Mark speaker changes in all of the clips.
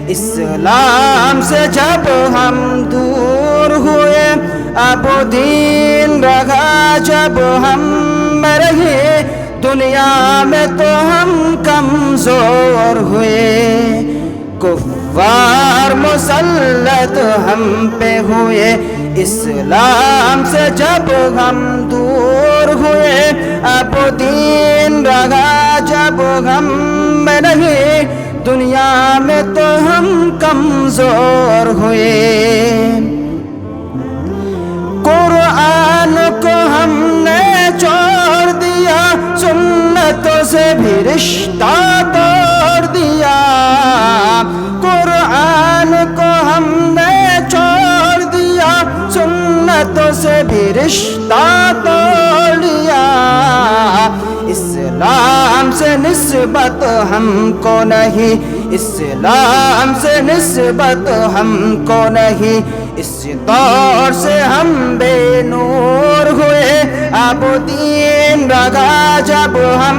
Speaker 1: اسلام سے جب ہم دور ہوئے، اب دین رہا جب ہم میں رہے، دنیا میں تو ہم کمزور ہوئے۔ کفار مسلط ہم پہ ہوئے، اسلام سے جب ہم دور ہوئے، اب دین رہا جب ہم میں رہے، دنیا میں تو ہم کمزور ہوئے۔ قرآن کو ہم نے چھوڑ دیا، سنتوں سے بھی رشتہ توڑ دیا۔ قرآن کو ہم نے چھوڑ دیا، سنتوں سے بھی رشتہ توڑ لیا۔ اسلام سے نسبت ہم کو نہیں، اسلام سے نسبت ہم کو نہیں، اس دور سے ہم بے نور ہوئے، اب دین رہا جب ہم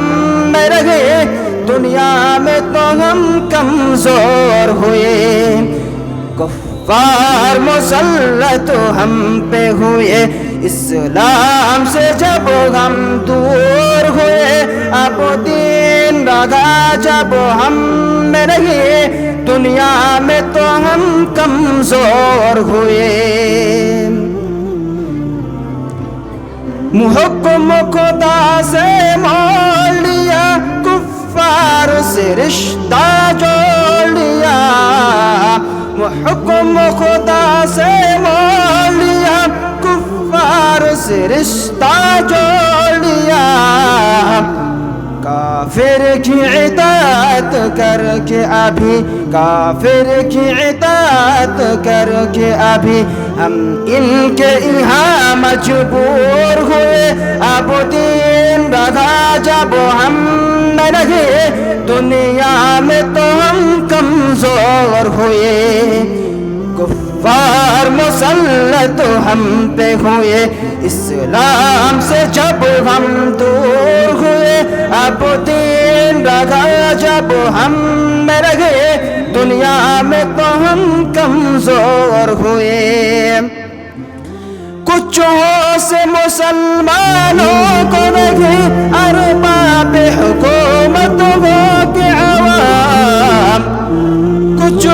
Speaker 1: میں رہے، دنیا میں تو ہم کمزور ہوئے۔ کفار مسلط ہم پہ ہوئے، اسلام سے جب ہم دور ہوئے، اب دین رہا جب ہم میں رہے، دنیا میں تو ہم کمزور ہوئے۔ محکم خدا سے موڑ لیا، کفار سے رشتہ جوڑ لیا۔ محکم خدا سے موڑ لیا، کفار سے رشتہ جوڑ لیا۔ کافر کی اطاعت کر کے ابھی، کافر کی اطاعت کر کے ابھی ہم ان کے یہاں مجبور ہوئے، اب دین رہا جب ہم میں رہے، دنیا میں تو ہم کمزور ہوئے۔ کفار مسلط ہم پہ ہوئے، اسلام سے جب ہم دور ہوئے، اب دین رہا جب ہم میں رہے، دنیا میں تو ہم کمزور ہوئے۔ کچھ سے مسلمانوں کو نہیں، ارباب حکومت ہو کے عوام۔ کچھ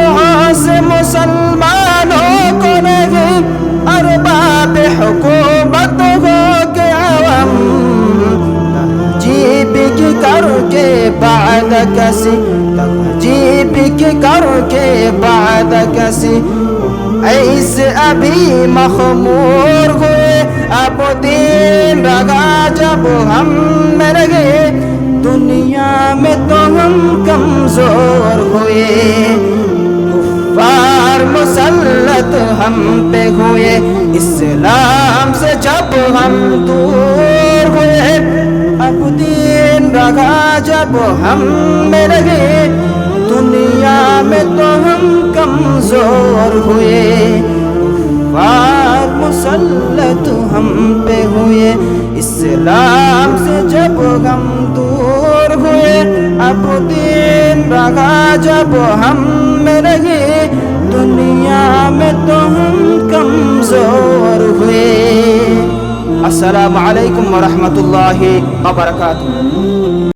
Speaker 1: سے مسلمانوں کو نہیں، ارباب حکومت ہو کے عوام۔ تہذیب کی کر کے بعد کسی، تہذیب کی کر کے بعد کسی، ایسے ابھی مخمور ہوئے، اب دین رہا جب ہم میں رہے، دنیا میں تو ہم کمزور ہوئے۔ کفار مسلط ہم پہ ہوئے، اسلام سے جب ہم دور ہوئے، اب دین رہا جب ہم میں رہے، دنیا میں تو ہم کمزور ہوئے۔ کفار مسلط ہم پہ ہوئے، اسلام سے جب ہم دور ہوئے، اب دین رہا جب ہم میں رہے، دنیا میں تو ہم کمزور ہوئے۔ السلام علیکم ورحمۃ اللہ وبرکاتہ۔